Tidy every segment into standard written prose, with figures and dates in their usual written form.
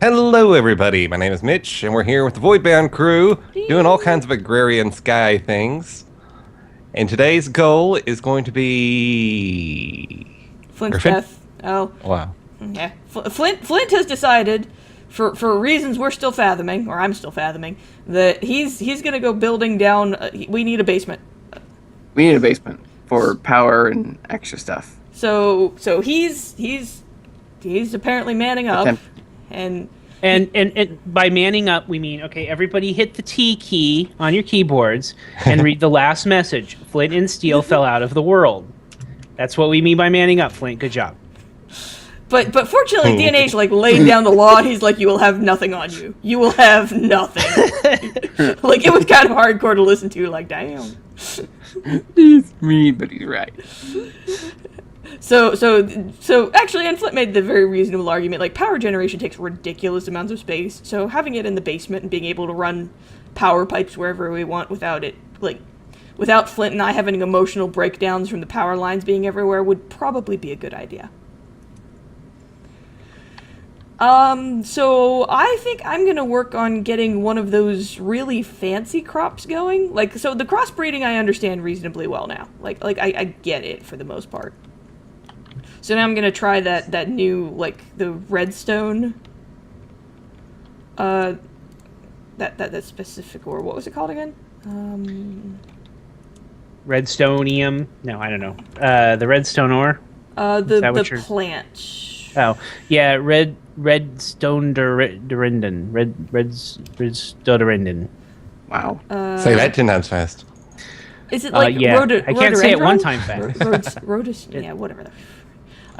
Hello, everybody. My name is Mitch, and we're here with the Voidbound crew doing all kinds of agrarian sky things. And today's goal is going to be Flint's Gryphon. death. Oh, Wow. yeah. Flint has decided, for reasons we're still fathoming, or I'm still fathoming, that he's gonna go building down. We need a basement. We need a basement for power and extra stuff. So he's apparently manning up, Attempt. and And by manning up, we mean, okay, everybody hit the T key on your keyboards and read the last message. Flint and steel fell out of the world. That's what we mean by manning up, Flint. Good job. but fortunately, DNH laid down the law. And he's like, you will have nothing on you. You will have nothing. Like, it was kind of hardcore to listen to. Like, damn. He's mean, but he's right. So actually, and Flint made the very reasonable argument, like, power generation takes ridiculous amounts of space, so having it in the basement and being able to run power pipes wherever we want without Flint and I having emotional breakdowns from the power lines being everywhere would probably be a good idea. So I think I'm gonna work on getting one of those really fancy crops going. Like, so the crossbreeding I understand reasonably well now. Like I get it for the most part. So now I'm gonna try that new, like, the redstone. That specific ore. What was it called again? Redstonium? No, I don't know. The redstone ore? The plant. Oh, yeah, redstone durindin. Redstodorindin. Wow. Say that 10 times fast. Is it like yeah, I can't say it one time fast. Yeah, whatever.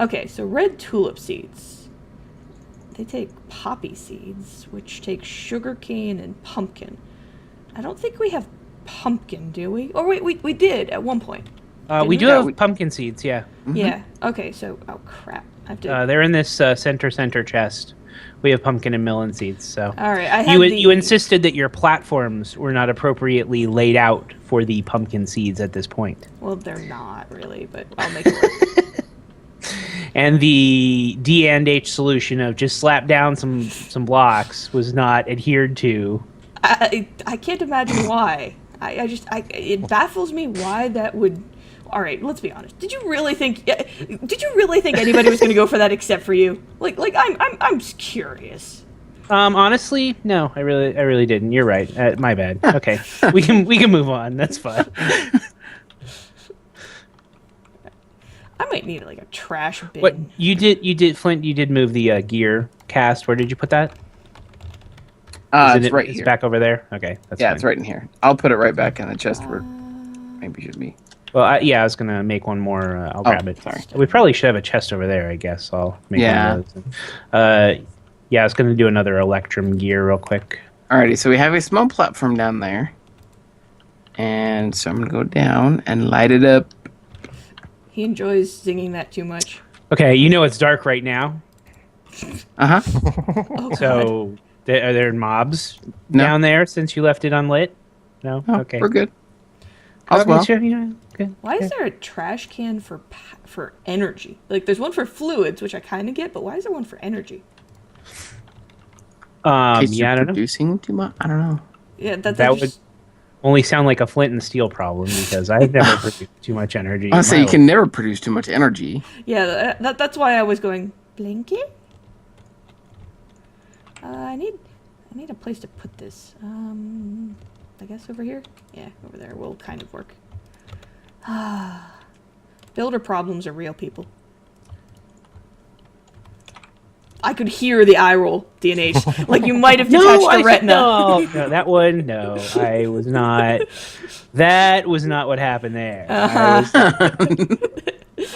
Okay, so red tulip seeds. They take poppy seeds, which take sugarcane and pumpkin. I don't think we have pumpkin, do we? Or we did at one point. We do have pumpkin seeds, yeah. Mm-hmm. Yeah. Okay, so crap. I have to. They're in this center chest. We have pumpkin and melon seeds. So All right, I have you insisted that your platforms were not appropriately laid out for the pumpkin seeds at this point. Well, they're not really, but I'll make it work. And the D and H solution of just slap down some blocks was not adhered to. I can't imagine why. It baffles me why that would. All right, let's be honest. Did you really think anybody was going to go for that except for you? Like I'm just curious. Honestly, no, I really didn't. You're right. My bad. Okay, we can move on. That's fine. I might need like a trash bin. What you did, Flint? You did move the gear cast. Where did you put that? It's right It's here. back over there. Okay, that's fine. It's right in here. I'll put it right back in the chest where maybe it should be. Well, I was gonna make one more. I'll grab it. Sorry. We probably should have a chest over there. I guess I'll make Yeah. one of those. I was gonna do another electrum gear real quick. Alrighty, so we have a small platform down there. And so I'm going to go down and light it up. He enjoys singing that too much. Okay, it's dark right now. Uh-huh. Oh, God. So are there mobs No. down there since you left it unlit? No. Oh, Okay. we're good. All's well. Sure, good. Why is there a trash can for energy? Like, there's one for fluids, which I kind of get, but why is there one for energy? In case Yeah, I you're don't know. producing too much? I don't know. Yeah, That just, would only sound like a Flint and steel problem because I've never produced too much energy. in Honestly, my you can never produce too much energy. Yeah, that's why I was going blinky. I need a place to put this. I guess over here. Yeah, over there will kind of work. Builder problems are real, people. I could hear the eye roll, DNH. Like, you might have detached the retina. No, that one. No, I was not. That was not what happened there.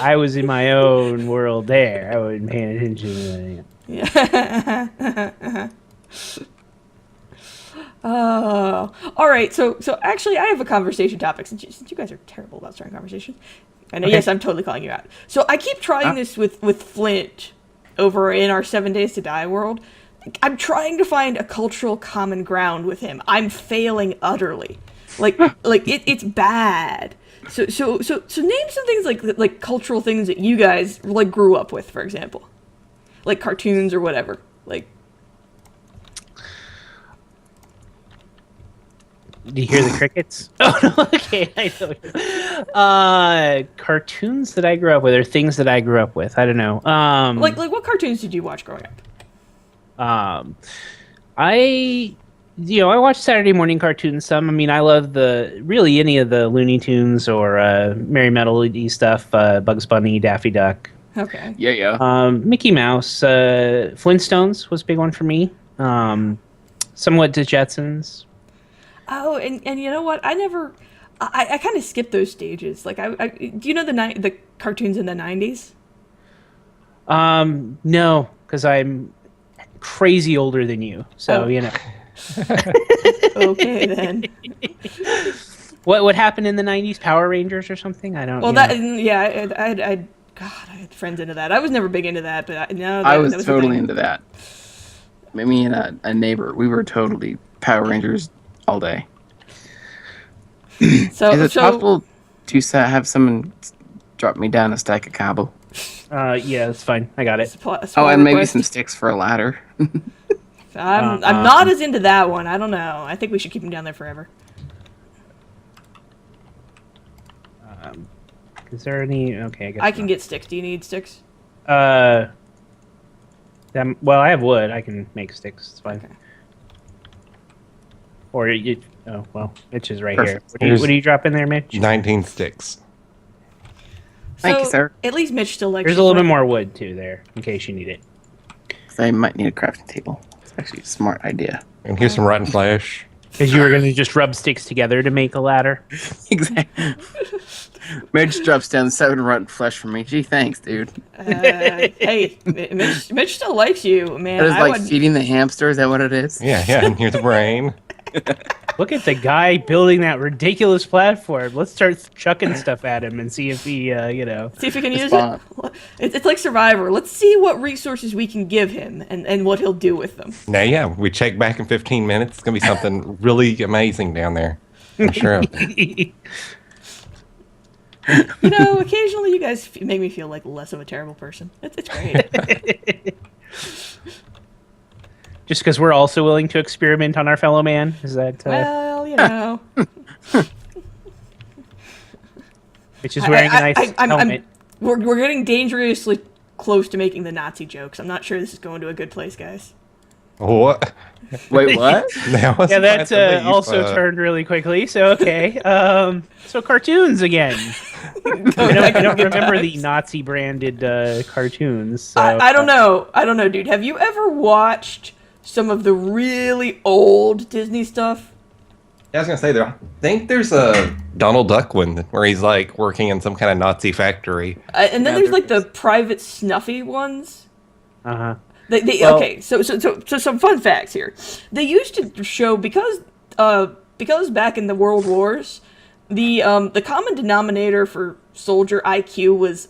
I was in my own world there. I wasn't paying attention to that. Yeah. Oh, all right. So actually, I have a conversation topic since you guys are terrible about starting conversations. And yes, I'm totally calling you out. So I keep trying this with Flint over in our 7 Days to Die world. I'm trying to find a cultural common ground with him. I'm failing utterly. It's bad. So name some things like cultural things that you guys grew up with, for example, like cartoons or whatever. Do you hear the crickets? Oh, no, okay, I know. Cartoons that I grew up with, or things that I grew up with. I don't know. Like what cartoons did you watch growing up? I watch Saturday morning cartoons some. I mean, I love really any of the Looney Tunes or Merry Melody stuff, Bugs Bunny, Daffy Duck. Okay. Yeah. Mickey Mouse, Flintstones was a big one for me. Somewhat the Jetsons. Oh, and you know what? I kind of skipped those stages. Like, do you know the cartoons in the 90s? No, because I'm crazy older than you. So, Okay, then. What happened in the 90s? Power Rangers or something? I don't know. Well, I had friends into that. I was never big into that, but I was totally into that. Me and a neighbor, we were totally Power Rangers all day. Is it possible to have someone drop me down a stack of cobble? Yeah, that's fine. I got it. And maybe some sticks for a ladder. I'm not as into that one. I don't know. I think we should keep him down there forever. Is there any? Okay, I guess I can get sticks. Do you need sticks? Well, I have wood. I can make sticks. It's fine. Okay. Or you? Oh well, Mitch is right Perfect. here. What do you drop in there, Mitch? 19 sticks. Thank you, sir. At least Mitch still likes. There's a little bit more wood too there, in case you need it. I might need a crafting table. It's actually a smart idea. And here's some rotten flesh. Because you were going to just rub sticks together to make a ladder. Exactly. Mitch drops down 7 rotten flesh for me. Gee, thanks, dude. Hey, Mitch still likes you, man. That is feeding the hamster. Is that what it is? Yeah, and here's the brain. Look at the guy building that ridiculous platform. Let's start chucking stuff at him and see if he, See if he can use it. It's like Survivor. Let's see what resources we can give him and what he'll do with them. Now, yeah, we check back in 15 minutes. It's going to be something really amazing down there. I'm sure of it. Occasionally you guys make me feel like less of a terrible person. It's great. Just because we're also willing to experiment on our fellow man? Is that... Well, Which is wearing a nice helmet. We're getting dangerously close to making the Nazi jokes. I'm not sure this is going to a good place, guys. What? Wait, what? That also turned really quickly. So, okay. So cartoons again. I don't remember the Nazi-branded cartoons. So. I don't know. I don't know, dude. Have you ever watched some of the really old Disney stuff? Yeah, I was going to say, I think there's a Donald Duck one where he's, like, working in some kind of Nazi factory. And then there's, like, the Private Snuffy ones. Uh-huh. Okay, so some fun facts here. They used to show, because back in the World Wars, the common denominator for soldier IQ was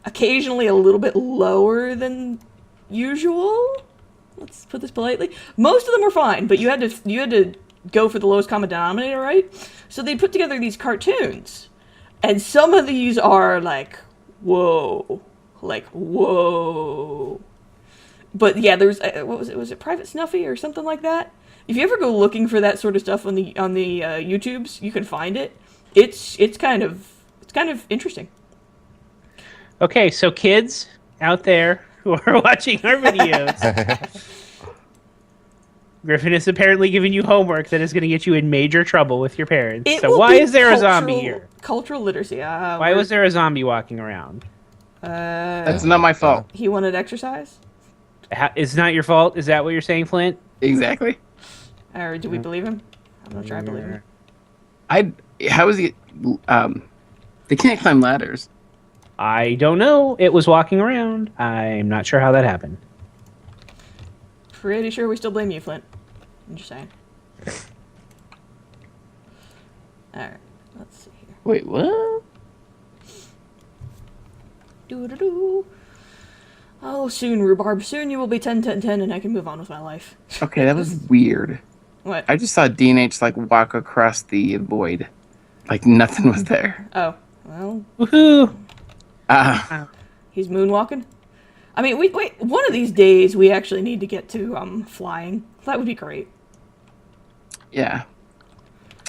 occasionally a little bit lower than usual. Let's put this politely. Most of them were fine, but you had to go for the lowest common denominator, right? So they put together these cartoons, and some of these are like, whoa. But yeah, there's what was it? Was it Private Snuffy or something like that? If you ever go looking for that sort of stuff on the YouTubes, you can find it. It's kind of interesting. Okay, so kids out there who are watching our videos, Gryphon is apparently giving you homework that is going to get you in major trouble with your parents. So why is there a zombie here? Cultural literacy. Why was there a zombie walking around? That's not my fault. He wanted exercise? It's not your fault? Is that what you're saying, Flint? Exactly. Or do we believe him? I'm not sure I believe him. How is he... they can't climb ladders. I don't know. It was walking around. I'm not sure how that happened. Pretty sure we still blame you, Flint. I'm just saying. Alright, let's see here. Wait, what? Doo-doo-doo. Oh, soon, Rhubarb. Soon you will be 10, 10, 10, and I can move on with my life. Okay, that was weird. What? I just saw DNH, like, walk across the void. Like, nothing was there. Oh, well, Woohoo! he's moonwalking. I mean, wait, one of these days we actually need to get to flying. That would be great. Yeah.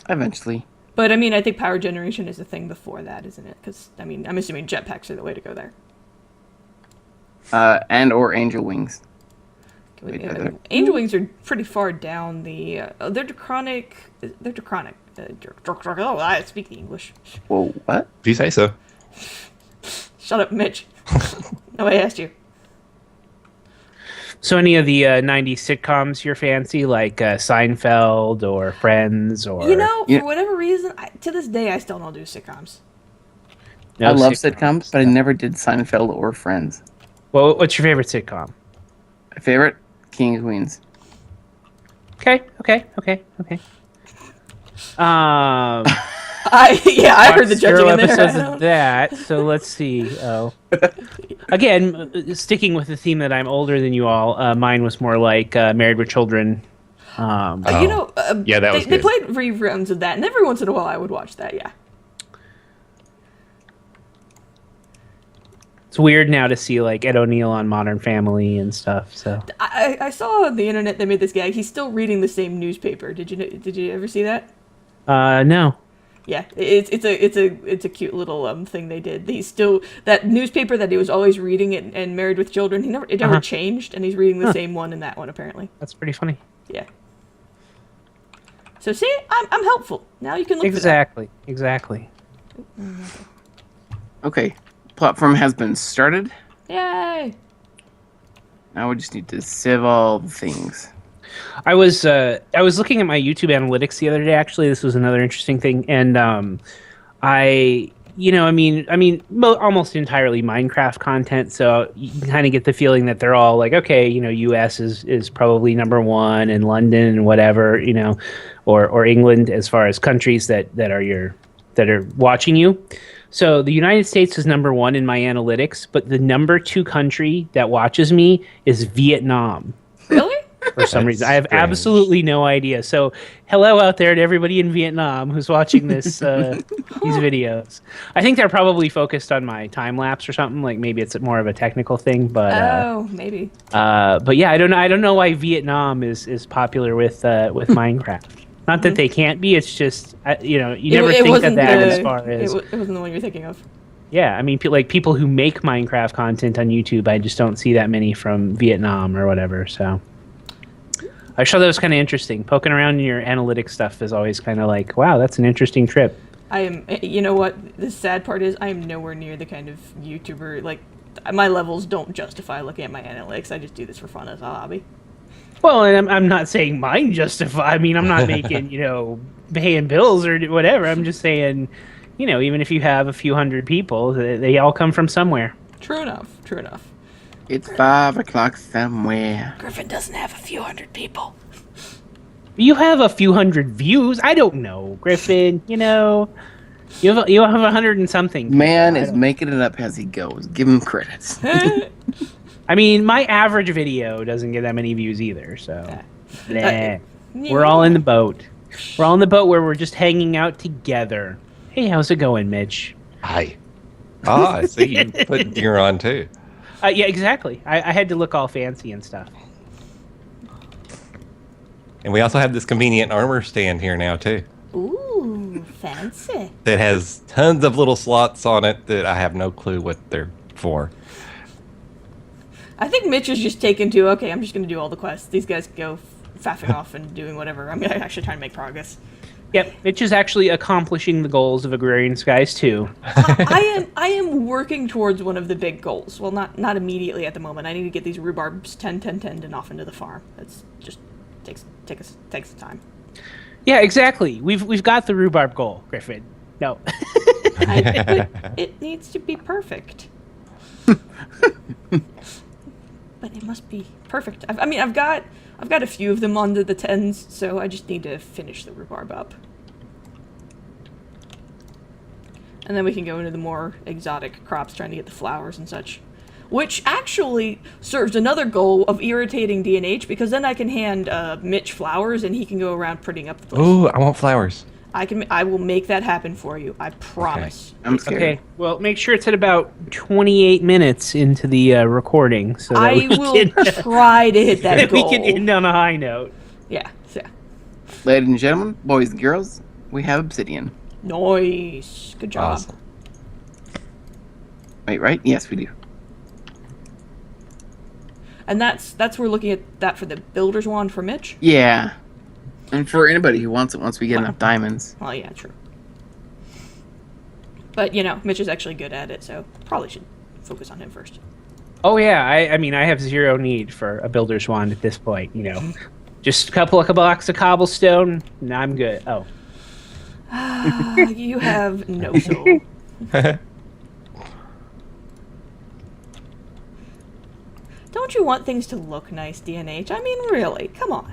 Eventually. But I mean, I think power generation is a thing before that, isn't it? Because I mean, I'm assuming jetpacks are the way to go there. And or angel wings. Angel wings are pretty far down the. They're draconic. They're draconic. Oh, I speak the English. Whoa, what? If you say so. Shut up, Mitch. Nobody asked you. So any of the 90s sitcoms you're fancy, like Seinfeld or Friends or... You know, for whatever reason, to this day, I still don't do sitcoms. I love sitcoms, but I never did Seinfeld or Friends. Well, what's your favorite sitcom? My favorite? King of Queens. Okay. I heard the judging in there. Episodes of that. So let's see. Oh, again, sticking with the theme that I'm older than you all. Mine was more like Married with Children. Yeah, that was good. They played reruns of that, and every once in a while I would watch that. Yeah. It's weird now to see like Ed O'Neill on Modern Family and stuff. So I saw on the internet they made this guy. He's still reading the same newspaper. Did you ever see that? No. Yeah, it's a cute little thing they did. He's still that newspaper that he was always reading and Married with Children. It never changed, and he's reading the same one in that one apparently. That's pretty funny. Yeah. So see, I'm helpful. Now you can look Exactly. Okay. Platform has been started. Yay! Now we just need to sieve all the things. I was looking at my YouTube analytics the other day. Actually, this was another interesting thing, and almost entirely Minecraft content. So you can kind of get the feeling that they're all like, okay, U.S. is probably number one, and London and whatever, or England as far as countries that are watching you. So the United States is number one in my analytics, but the number two country that watches me is Vietnam. Really? For some reason. I have absolutely no idea. So hello out there to everybody in Vietnam who's watching this these videos. I think they're probably focused on my time lapse or something. Like maybe it's more of a technical thing, but maybe. But yeah, I don't know why Vietnam is popular with Minecraft. Not that they can't be. It's just you never think of that as far as it wasn't the one you're thinking of. Yeah, I mean, like people who make Minecraft content on YouTube, I just don't see that many from Vietnam or whatever. So I thought that was kind of interesting. Poking around in your analytics stuff is always kind of like, wow, that's an interesting trip. I am. You know what? The sad part is, I am nowhere near the kind of YouTuber like my levels don't justify looking at my analytics. I just do this for fun as a hobby. Well, and I'm not saying mine justify. I mean, I'm not making, paying bills or whatever. I'm just saying, even if you have a few hundred people, they all come from somewhere. True enough. It's 5 o'clock somewhere. Gryphon doesn't have a few hundred people. You have a few hundred views. I don't know, Gryphon. You have 100 and something. Man is making it up as he goes. Give him credits. I mean, my average video doesn't get that many views either, so we're all in the boat. We're all in the boat where we're just hanging out together. Hey, how's it going, Mitch? Hi. I see you put gear on too. Yeah, exactly. I had to look all fancy and stuff. And we also have this convenient armor stand here now too. Ooh, fancy. That has tons of little slots on it that I have no clue what they're for. I think Mitch is just taken to, okay, I'm just going to do all the quests. These guys go faffing off and doing whatever. I'm actually trying to make progress. Yep, Mitch is actually accomplishing the goals of Agrarian Skies too. I am working towards one of the big goals. Well, not immediately at the moment. I need to get these rhubarbs 10 and off into the farm. That's just takes time. Yeah, exactly. We've got the rhubarb goal, Gryphon. No. It needs to be perfect. But it must be perfect. I've got a few of them under the 10s, so I just need to finish the rhubarb up. And then we can go into the more exotic crops, trying to get the flowers and such. Which actually serves another goal of irritating DNH, because then I can hand Mitch flowers and he can go around printing up the place. Ooh, I want flowers. I will make that happen for you. I promise. Okay. I'm scared. Okay, well, make sure it's at about 28 minutes into the recording, so that I will try to hit that goal. We can end on a high note. Yeah. Ladies and gentlemen, boys and girls, we have obsidian. Nice. Good job. Awesome. Wait, right? Yes, we do. And that's we're looking at that for the builder's wand for Mitch. Yeah. And for anybody who wants it once we get enough diamonds. Well, yeah, true. But, Mitch is actually good at it, so probably should focus on him first. Oh yeah, I mean I have zero need for a builder's wand at this point. Just a couple of blocks of cobblestone, and I'm good. Oh, You have no soul. Don't you want things to look nice, DNH? I mean, really, come on.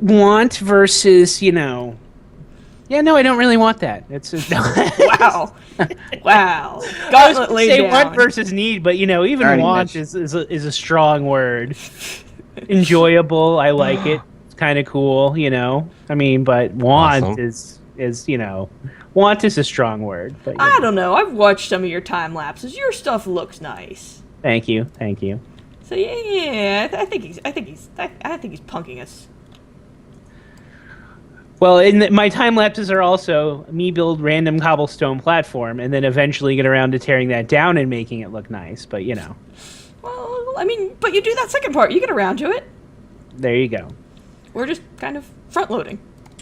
want versus Yeah, no, I don't really want that. It's just, Wow. Wow. I was Gauntlet gonna laid say down. want versus need, but even Alrighty, want Mitch. is a strong word. Enjoyable, I like it. It's kind of cool, I mean, but want Awesome. is want is a strong word. But I don't know. I've watched some of your time lapses. Your stuff looks nice. thank you. So yeah, I think he's punking us. Well, my time lapses are also me build random cobblestone platform and then eventually get around to tearing that down and making it look nice. But Well, I mean, but you do that second part. You get around to it. there you go. We're just kind of front loading.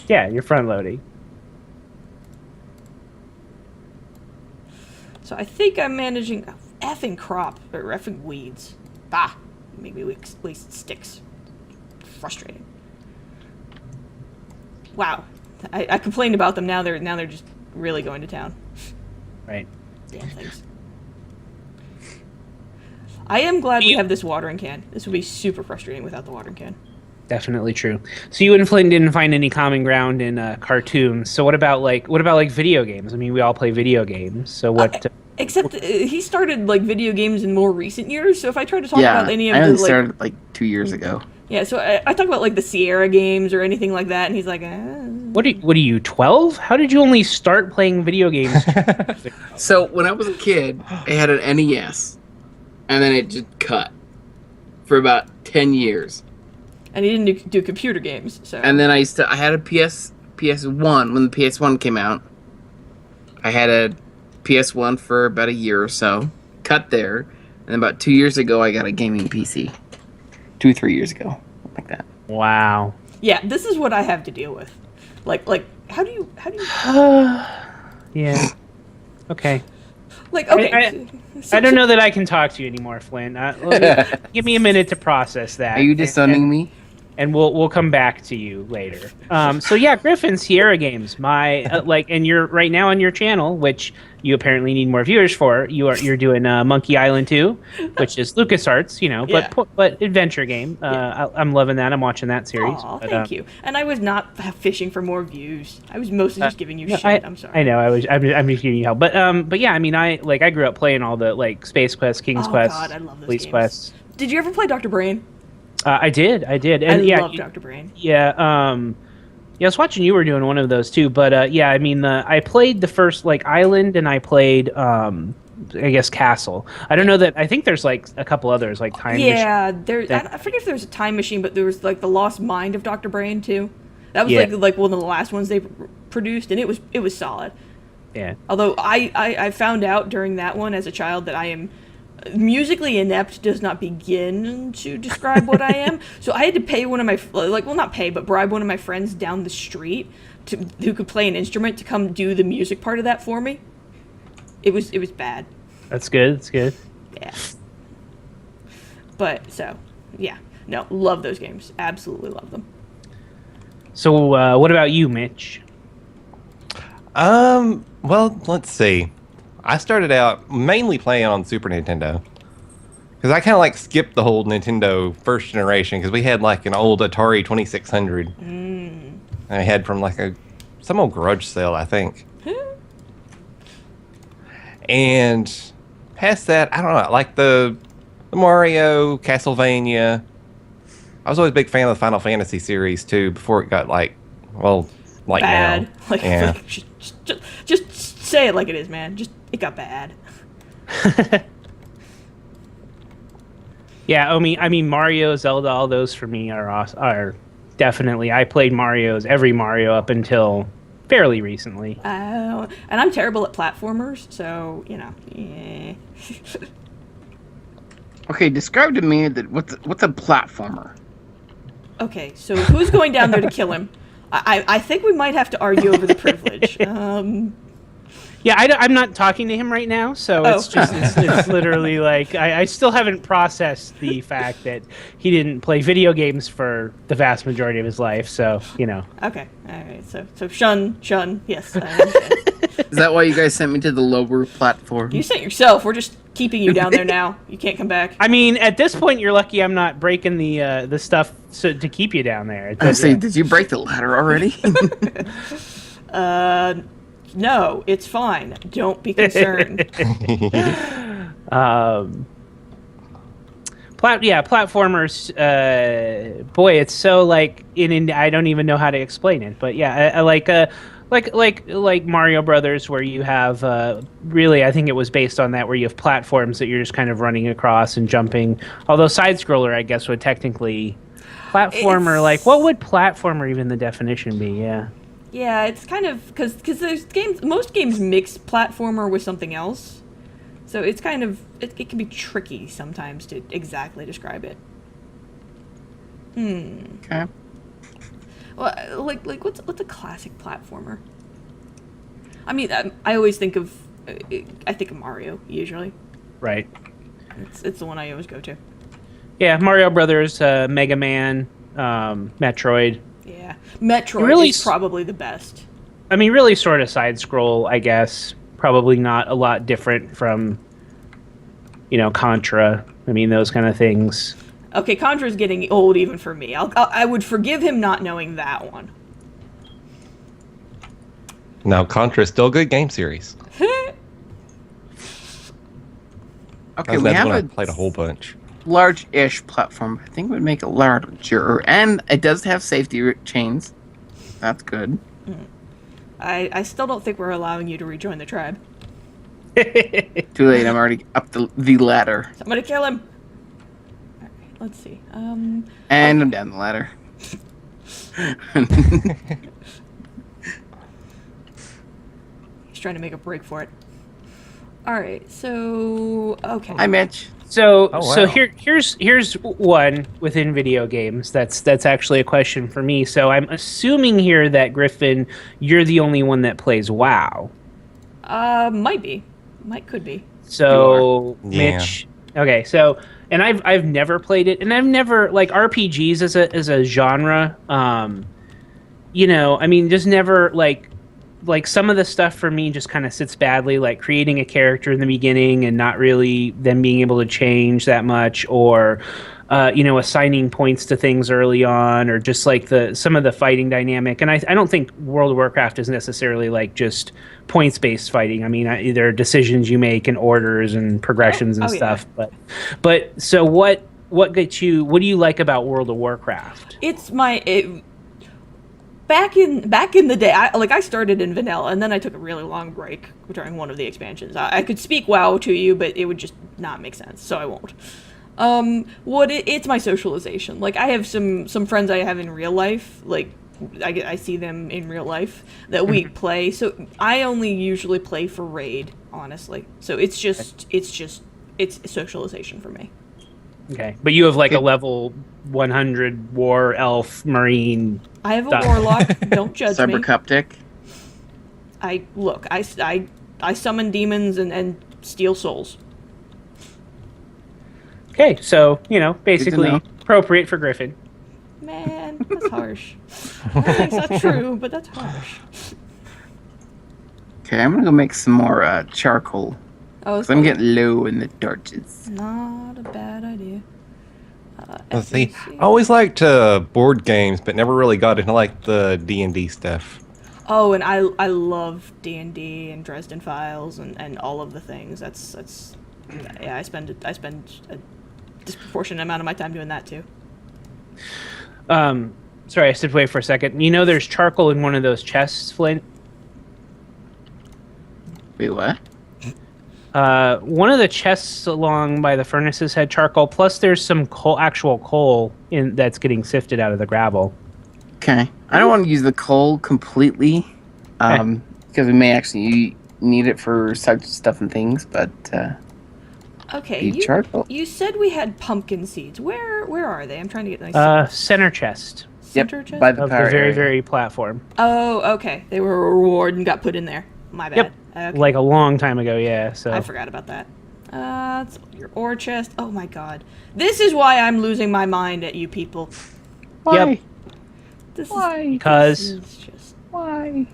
Yeah, you're front loading. So I think I'm managing a effing crop or effing weeds. Bah, make me waste sticks. Frustrating. Wow, I complained about them. Now they're just really going to town. Right. Damn things. I am glad we have this watering can. This would be super frustrating without the watering can. Definitely true. So you and Flint didn't find any common ground in cartoons. So what about video games? I mean, we all play video games. So what? Except he started video games in more recent years. So if I try to talk Yeah, about any of I the only started 2 years ago. yeah, so I talk about the Sierra games or anything like that, and he's like, What are you 12? How did you only start playing video games? So when I was a kid, I had an NES, and then it just cut for about 10 years. and he didn't do computer games. So And then I had a PS1 when the PS1 came out. I had a PS1 for about a year or so, cut there, and then about 2 years ago I got a gaming PC. 3 years ago, like that. Wow. yeah, this is what I have to deal with. How do you Yeah. Okay. okay? I don't know that I can talk to you anymore, Flynn. Give me a minute to process that. Are you disowning me? And we'll come back to you later. So yeah, Gryphon Sierra Games. My and you're right now on your channel, which you apparently need more viewers for. You're doing Monkey Island 2, which is LucasArts, but adventure game. I'm loving that. I'm watching that series. Aw, But, thank you. And I was not fishing for more views. I was mostly just giving you shit. I'm sorry. I know. I'm just giving you help. But yeah, I mean, I grew up playing all the Space Quest, King's Quest, God, I love those Police games. Quest. Did you ever play Dr. Brain? I did, and I yeah, love Dr. Brain. Yeah, I was watching you were doing one of those too, but yeah, I mean, I played the first Island, and I played I guess Castle. I don't know that. I think there's a couple others Time Machine. Yeah, I forget if there's a Time Machine, but there was the Lost Mind of Dr. Brain too. That was Yeah. one of the last ones they produced, and it was solid. Yeah. Although I found out during that one as a child that I am musically inept does not begin to describe what I am. So I had to pay one of my not pay, but bribe one of my friends down the street who could play an instrument to come do the music part of that for me. It was bad. That's good. That's good. Yeah. But so yeah, no, love those games. Absolutely love them. So what about you, Mitch? Well, let's see. I started out mainly playing on Super Nintendo. Because I kind of skipped the whole Nintendo first generation. Because we had an old Atari 2600. I had from some old garage sale, I think. And past that, I don't know, the Mario, Castlevania. I was always a big fan of the Final Fantasy series too, before it got Bad. now. Yeah. Just say it like it is, man. It got bad. Yeah, I mean Mario, Zelda, all those for me are definitely. I played every Mario up until fairly recently. And I'm terrible at platformers, so yeah. Okay, describe to me what's a platformer. Okay, so who's going down there to kill him? I think we might have to argue over the privilege. Yeah, I'm not talking to him right now, so it's literally like I still haven't processed the fact that he didn't play video games for the vast majority of his life. So Okay, all right. So shun. Yes, I understand. Is that why you guys sent me to the lower platform? You sent yourself. We're just keeping you down there now. You can't come back. I mean, at this point, you're lucky I'm not breaking the stuff to keep you down there. I say, did you break the ladder already? No, it's fine. Don't be concerned. Platformers. Boy, it's so like I don't even know how to explain it. But yeah, I like Mario Brothers, where you have really, I think it was based on that, where you have platforms that you're just kind of running across and jumping. Although side scroller, I guess, would technically platformer. Like, what would platformer even the definition be? Yeah. Yeah, it's kind of because there's most games mix platformer with something else, so it's kind of it can be tricky sometimes to exactly describe it. Okay. Well, like what's a classic platformer? I mean, I always think of Mario usually. Right. It's the one I always go to. Yeah, Mario Brothers, Mega Man, Metroid. Yeah, Metroid is probably the best. I mean, really sort of side scroll, I guess. Probably not a lot different from, Contra. I mean, those kind of things. Okay, Contra's getting old even for me. I would forgive him not knowing that one. No, Contra is still a good game series. Okay, we have played a whole bunch. Large-ish platform. I think it would make it larger, and it does have safety chains. That's good. I still don't think we're allowing you to rejoin the tribe. Too late. I'm already up the ladder. Somebody kill him. All right, let's see. And I'm down the ladder. He's trying to make a break for it. All right, so okay. Hi, Mitch. So here's one within video games that's actually a question for me. So I'm assuming here that Gryphon, you're the only one that plays WoW. Could be. So Mitch, okay. So and I've never played it, and I've never like RPGs as a genre. I mean, just never like some of the stuff for me just kind of sits badly, like creating a character in the beginning and not really then being able to change that much, or assigning points to things early on, or just like some of the fighting dynamic. And I don't think World of Warcraft is necessarily like just points based fighting. I mean, there are decisions you make and orders and progressions and stuff. Yeah. But so what do you like about World of Warcraft? Back in the day, I started in vanilla, and then I took a really long break during one of the expansions. I could speak WoW to you, but it would just not make sense, so I won't. It's my socialization. Like, I have some friends I have in real life. Like, I see them in real life that we play. So I only usually play for raid, honestly. So it's socialization for me. Okay, but you have like a level 100 war elf marine. I have a warlock. Don't judge me. Cybercuptic. I summon demons and steal souls. Okay, so basically appropriate for Gryphon. Man, that's harsh. I think that's true, but that's harsh. Okay, I'm gonna go make some more charcoal. Because I'm getting low in the torches. Not a bad idea. Let's see. I always liked board games, but never really got into like the D&D stuff. Oh, and I love D&D and Dresden Files and all of the things. That's yeah. I spend a disproportionate amount of my time doing that too. Sorry, I stepped away for a second. There's charcoal in one of those chests, Flint. Wait, what? One of the chests along by the furnaces had charcoal. Plus, there's some actual coal that's getting sifted out of the gravel. Okay. I don't want to use the coal completely, because we may actually need it for such stuff and things. But Okay, the charcoal. you said we had pumpkin seeds. Where are they? I'm trying to get nice. Center chest Center chest? by the of the power very area. very platform. Oh, okay. They were a reward and got put in there. My bad. Yep. Okay. Like a long time ago. Yeah. So I forgot about that. It's your ore chest. Oh my god. This is why I'm losing my mind at you people. Why? Yep. This Why? Because is just... Why?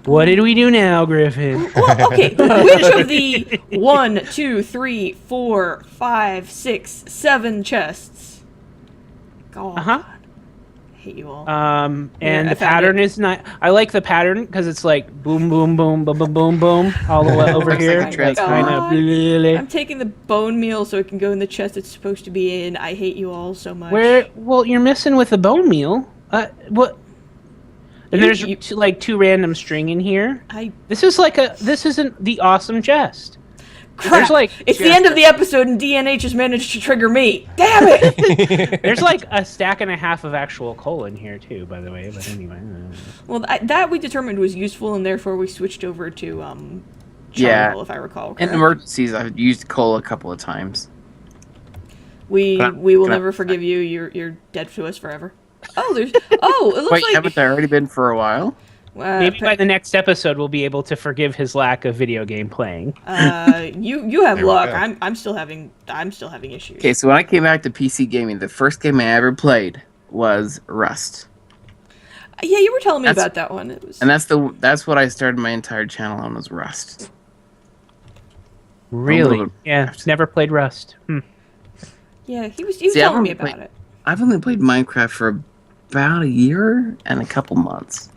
what did we do now, Gryphon? Well, okay. Which of the 1, 2, 3, 4, 5, 6, 7 chests? God. Uh-huh. I hate you all. And Yeah, I the found pattern it. is not. I like the pattern because it's like boom, boom, boom, boom, boom, boom, boom, all the way over Looks like here. a Like transformer. kind of. I'm taking the bone meal so it can go in the chest it's supposed to be in. I hate you all so much. Where? Well, you're missing with the bone meal. What? And You- there's you- two random string in here. This isn't the awesome chest. Crap. There's like It's the end of the episode and DNH has managed to trigger me. Damn it! there's like a stack and a half of actual coal in here too, by the way. But anyway. Well, that we determined was useful, and therefore we switched over to charcoal, Yeah. if I recall In correctly. emergencies, I've used coal a couple of times. We Can I- will can I- never forgive you. You're dead to us forever. Oh, it looks Wait, like haven't I already been for a while? Maybe by the next episode we'll be able to forgive his lack of video game playing. you have There we luck. go. I'm still having issues. Okay, so when I came back to PC gaming, the first game I ever played was Rust, Yeah, you were telling me That's- about that one. It was and that's what I started my entire channel on was Rust. Really? little- Yeah. Never played Rust. yeah. He was See, I telling me haven't about played- it. I've only played Minecraft for about a year and a couple months.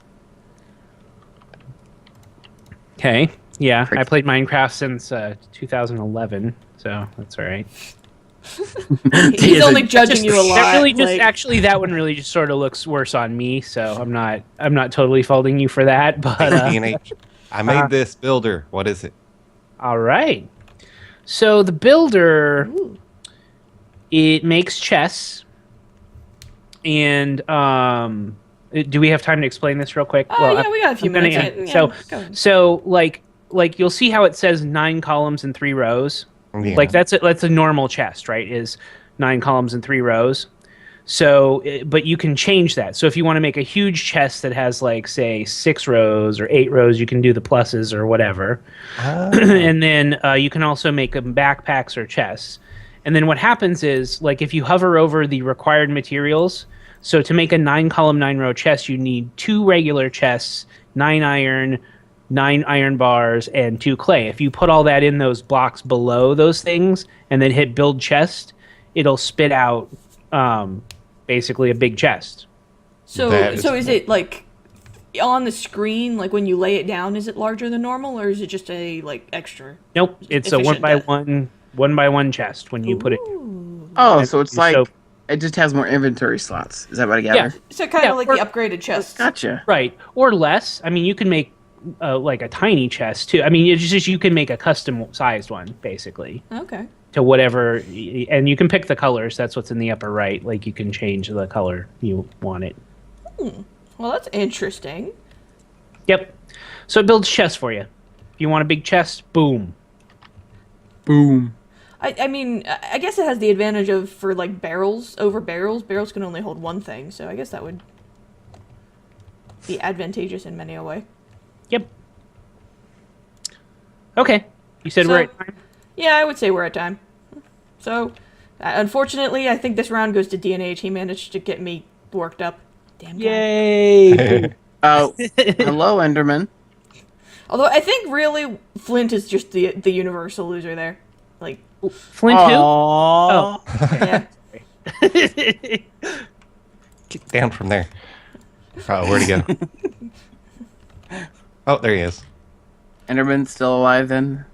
Okay. Yeah, Frick. I played Minecraft since 2011, so that's all right. He's only judging you a lot. That really just like- actually that one really just sort of looks worse on me, so I'm not totally faulting you for that, but DNH. I made this builder. What is it? all right. So the builder Ooh. it makes chests, and do we have time to explain this real quick? Oh, yeah, we got a few I'm gonna minutes. end. Yeah, so go ahead. so like you'll see how it says 9 columns and 3 rows. Yeah. Like that's a normal chest, right? Is 9 columns and 3 rows. So, but you can change that. So if you want to make a huge chest that has like say 6 rows or 8 rows, you can do the pluses or whatever. And then you can also make them backpacks or chests. And then what happens is like if you hover over the required materials. So to make a 9 column 9 row chest, you need 2 regular chests, 9 iron, 9 iron bars, and 2 clay. If you put all that in those blocks below those things and then hit build chest, it'll spit out basically a big chest. So That is is it like on the screen, like when you lay it down, is it larger than normal, or is it just a like extra? Nope, it's a Efficient 1 by 1 chest when you put it. Ooh. Oh, so it's like So- it just has more inventory slots. Is that what I gather? Yeah. So kind Yeah, of like or- the upgraded chest. Gotcha. Right, or less. I mean, you can make like a tiny chest too. I mean, it's just you can make a custom sized one basically Okay. to whatever, and you can pick the colors. That's what's in the upper right. Like you can change the color you want it. Well, that's interesting. Yep. So it builds chests for you. If you want a big chest, boom. Boom. I mean, I guess it has the advantage of for like barrels over barrels. Barrels can only hold one thing, so I guess that would be advantageous in many a way. Yep. Okay. You said So- we're at time? Yeah, I would say we're at time. So, unfortunately, I think this round goes to DNH. He managed to get me worked up. Damn guy. Yay! Oh, hello, Enderman. Although I think really Flint is just the universal loser there. Like, Flint who? Aww. yeah. Get down from there. Oh, where'd he go? Oh, there he is. Enderman's still alive then?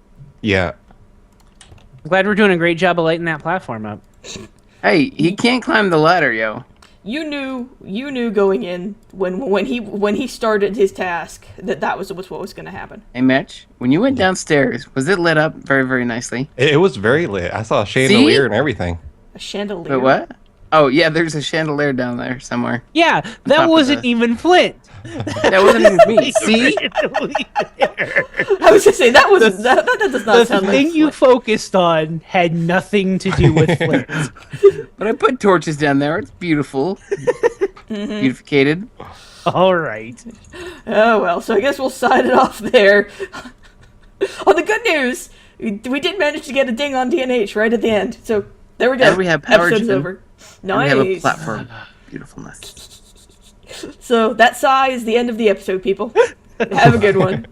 Yeah. I'm glad we're doing a great job of lighting that platform up. Hey, he can't climb the ladder, yo. You knew going in when he started his task that was what was going to happen. Hey, Mitch, when you went downstairs, was it lit up very, very nicely? It was very lit. I saw a chandelier and everything. A chandelier. Wait, what? Oh yeah, there's a chandelier down there somewhere. Yeah, top that of wasn't the- even Flint. That wasn't even me. See, I was gonna say that was that does not The sound thing like you Flint. focused on had nothing to do with Flint. but I put torches down there. It's beautiful, beautificated. All right. Oh well, so I guess we'll sign it off there. On the good news, we did manage to get a ding on DNH right at the end. So there we go. And we have power Episode's gen. over. And Nice. we have a platform. Beautifulness. So that sigh is the end of the episode, people. Have a good one.